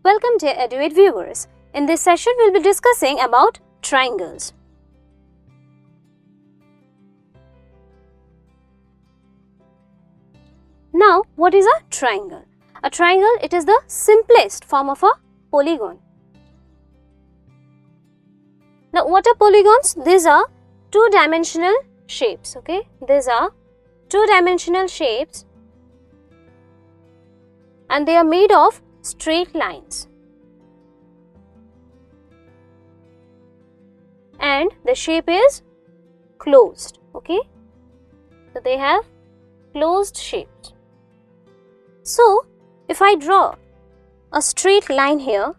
Welcome dear EduAid viewers. In this session we will be discussing about triangles. Now what is a triangle? A triangle, it is the simplest form of a polygon. Now what are polygons? These are two-dimensional shapes, okay? These are two-dimensional shapes and they are made of straight lines. And the shape is closed, okay? So they have closed shapes. So if I draw a straight line here,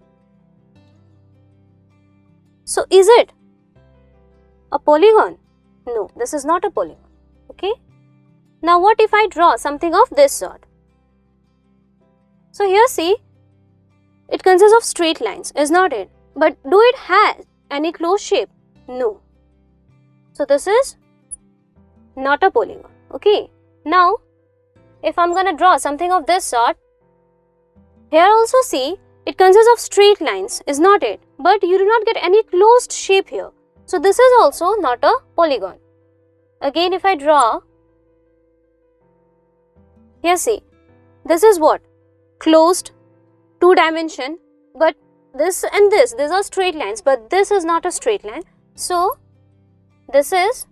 so is it a polygon? No, this is not a polygon, okay? Now what if I draw something of this sort? So here see, it consists of straight lines, is not it? But do it have any closed shape? No. So this is not a polygon, okay? Now if I'm going to draw something of this sort, here also see, it consists of straight lines, is not it? But you do not get any closed shape here. So this is also not a polygon. Again if I draw, here see, this is what? Closed, two dimension, but this and this, these are straight lines, but this is not a straight line. So this is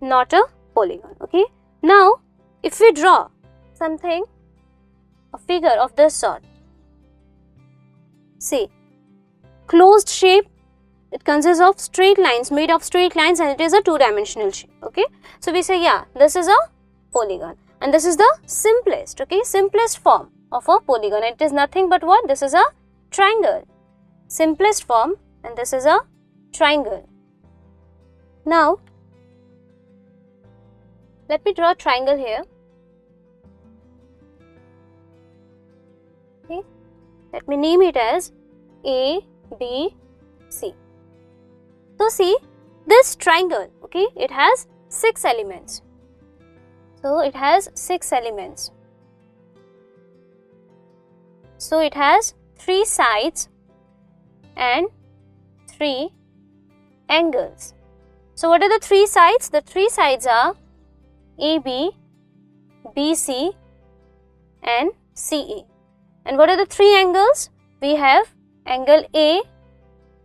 not a polygon, okay? Now if we draw something, a figure of this sort, see, closed shape, it consists of straight lines, made of straight lines, and it is a two-dimensional shape, okay? So we say, yeah, this is a polygon, and this is the simplest, okay, simplest form of a polygon. It is nothing but what? This is a triangle, simplest form, and this is a triangle. Now let me draw a triangle here. Okay. Let me name it as A, B, C. So see, this triangle, okay, it has 6 elements. So it has 6 elements. So it has 3 sides and 3 angles. So what are the 3 sides? The 3 sides are AB, BC and CA. And what are the 3 angles? We have angle A,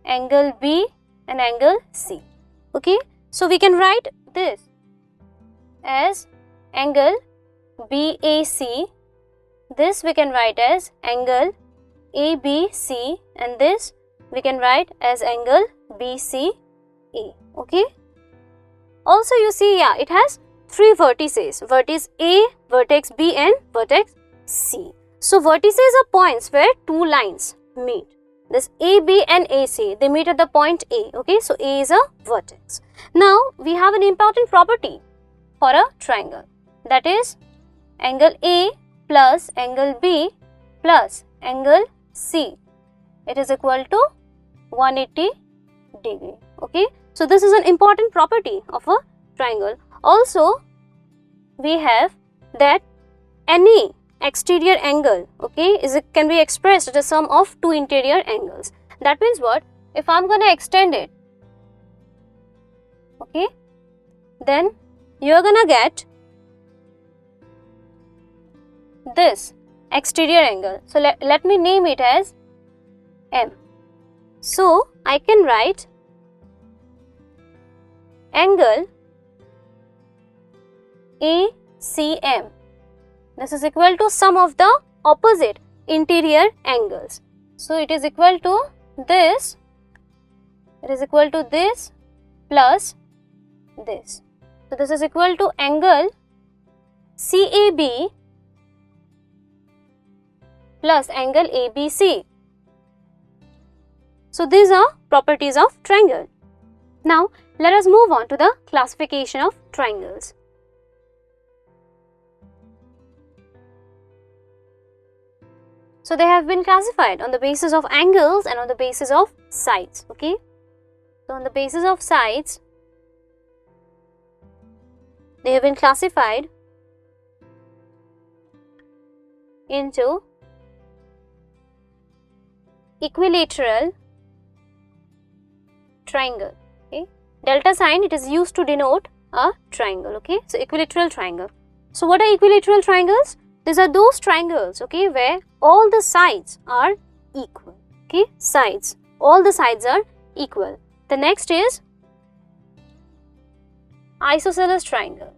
angle B and angle C. Okay, so we can write this as angle BAC. This we can write as angle ABC, and this we can write as angle BCA. Okay. Also you see, yeah, it has 3 vertices, vertex A, vertex B and vertex C. So vertices are points where 2 lines meet. This AB and AC, they meet at the point A, okay? So A is a vertex. Now we have an important property for a triangle, that is angle A plus angle B plus angle C, it is equal to 180 degree, okay? So this is an important property of a triangle. Also we have that any exterior angle, okay, can be expressed as a sum of 2 interior angles. That means what? If I'm going to extend it, okay, then you are going to get this exterior angle. So let me name it as M. So I can write angle ACM. This is equal to sum of the opposite interior angles. So it is equal to this, it is equal to this plus this. So this is equal to angle CAB plus angle ABC. So these are properties of triangle. Now let us move on to the classification of triangles. So they have been classified on the basis of angles and on the basis of sides, okay? So on the basis of sides, they have been classified into equilateral triangle. Okay, delta sign, it is used to denote a triangle. Okay, so equilateral triangle. So what are equilateral triangles? These are those triangles, okay, where all the sides are equal. Okay, sides, all the sides are equal. The next is isosceles triangle.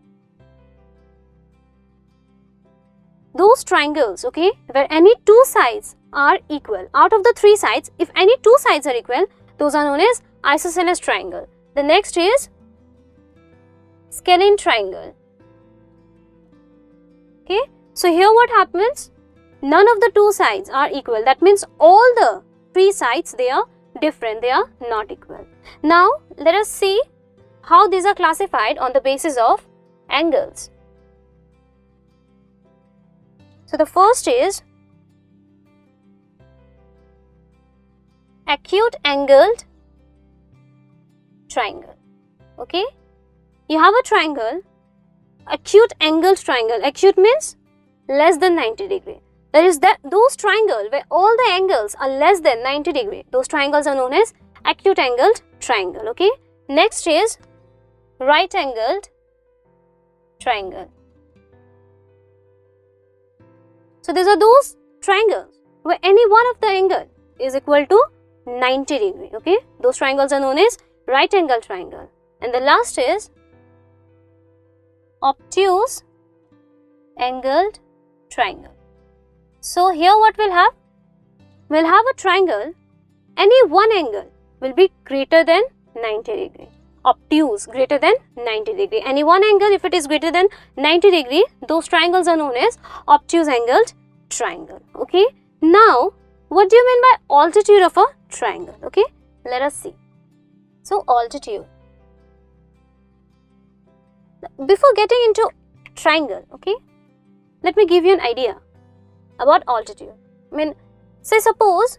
Those triangles, okay, where any two sides are equal. Out of the three sides, if any two sides are equal, those are known as isosceles triangle. The next is scalene triangle. Okay, so here what happens? None of the two sides are equal. That means all the three sides, they are different, they are not equal. Now let us see how these are classified on the basis of angles. So the first is acute angled triangle. Okay, you have a triangle, acute angled triangle. Acute means less than 90 degree. There is those triangles where all the angles are less than 90 degree. Those triangles are known as acute angled triangle. Okay, next is right angled triangle. So these are those triangles where any one of the angle is equal to 90 degree. Okay, those triangles are known as right angle triangle. And the last is obtuse angled triangle. So here what we'll have? We'll have a triangle, any one angle will be greater than 90 degree. Obtuse, greater than 90 degree. Any one angle, if it is greater than 90 degree, those triangles are known as obtuse angled triangle. Okay, now what do you mean by altitude of a triangle? Okay, let us see. So altitude, before getting into triangle, okay, let me give you an idea about altitude. I mean, say suppose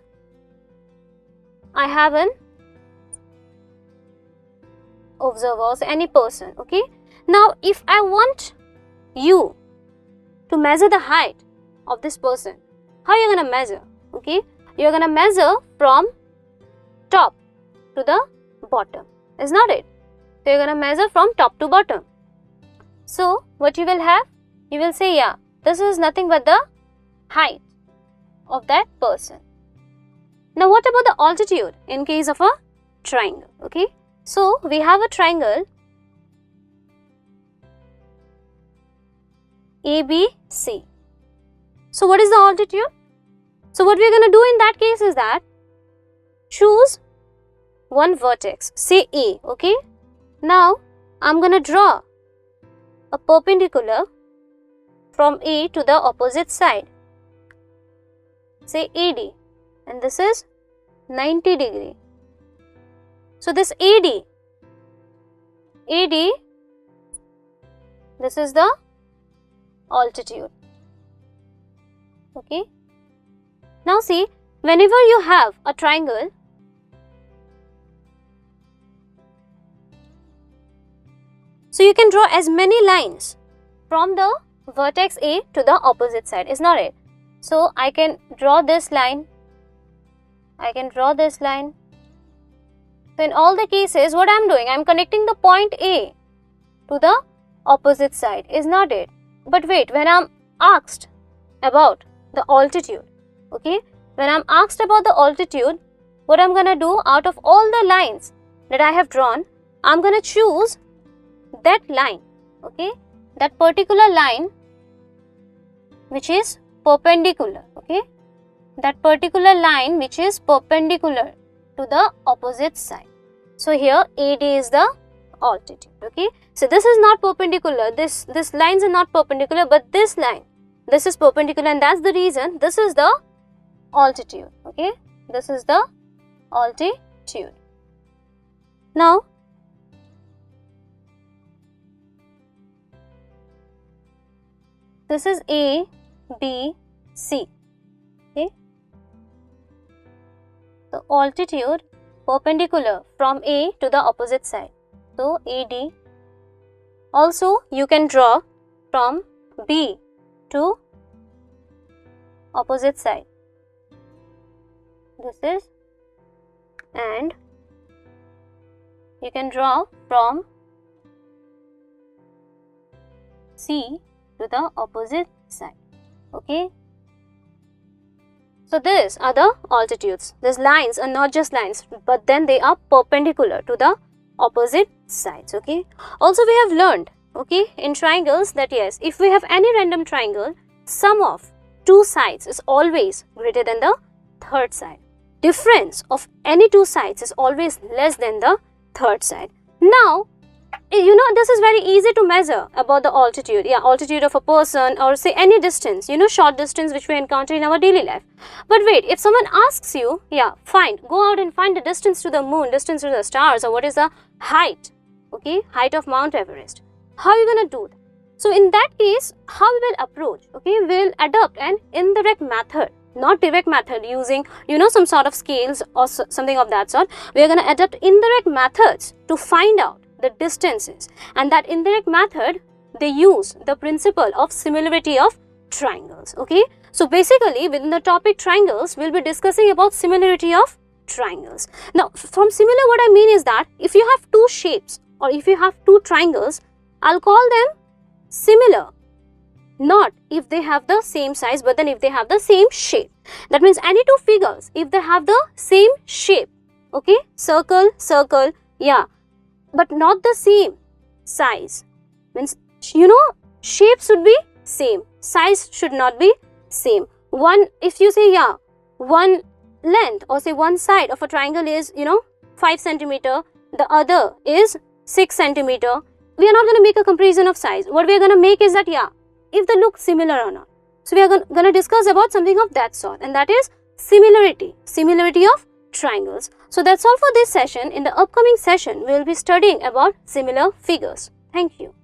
I have an observer, so any person. Okay, now if I want you to measure the height of this person, how are you going to measure? Okay, you are going to measure from top to the bottom, is not it? So you are going to measure from top to bottom. So what you will have? You will say, yeah, this is nothing but the height of that person. Now what about the altitude in case of a triangle? Okay, so we have a triangle ABC. So what is the altitude? So what we are going to do in that case is that choose one vertex, say A. Okay, now I'm going to draw a perpendicular from A to the opposite side, say AD, and this is 90 degree. So this AD, this is the altitude. Okay, now see, whenever you have a triangle, so you can draw as many lines from the vertex A to the opposite side, is not it? So I can draw this line, I can draw this line. So in all the cases, what I am doing, I am connecting the point A to the opposite side, is not it? But wait, when I am asked about the altitude, okay, when I am asked about the altitude, what I am going to do, out of all the lines that I have drawn, I am going to choose that line, okay, that particular line which is perpendicular, okay, that particular line which is perpendicular to the opposite side. So here AD is the altitude. Okay, so this is not perpendicular, this lines are not perpendicular, but this line, this is perpendicular, and that's the reason this is the altitude. Okay, this is the altitude. Now this is A, B, C. Okay, the altitude perpendicular from A to the opposite side. So AD. Also you can draw from B to opposite side. this is, and you can draw from C to the opposite side. Okay. So these are the altitudes. These lines are not just lines, but then they are perpendicular to the opposite sides. Okay. Also we have learned, okay, in triangles that yes, if we have any random triangle, sum of two sides is always greater than the third side. Difference of any two sides is always less than the third side. Now, you know, this is very easy to measure about the altitude. Yeah, altitude of a person, or say any distance, you know, short distance which we encounter in our daily life. But wait, if someone asks you, yeah, go out and find the distance to the moon, distance to the stars, or what is the height, okay, height of Mount Everest. How are you going to do that? So in that case, how we will approach, okay, we will adopt an indirect method, not direct method using, you know, some sort of scales or something of that sort. We are going to adopt indirect methods to find out the distances, and that indirect method, they use the principle of similarity of triangles. Okay, so basically within the topic triangles, we'll be discussing about similarity of triangles. Now from similar, what I mean is that if you have two shapes or if you have two triangles, I'll call them similar, not if they have the same size, but then if they have the same shape. That means any two figures, if they have the same shape, okay, circle, circle, yeah, but not the same size, means, you know, shape should be same, size should not be same. One, if you say, yeah, one length or say one side of a triangle is, you know, 5 centimeter, the other is 6 centimeter, we are not going to make a comparison of size. What we are going to make is that, yeah, if they look similar or not. So we are going to discuss about something of that sort, and that is similarity of triangles. So that's all for this session. In the upcoming session, we will be studying about similar figures. Thank you.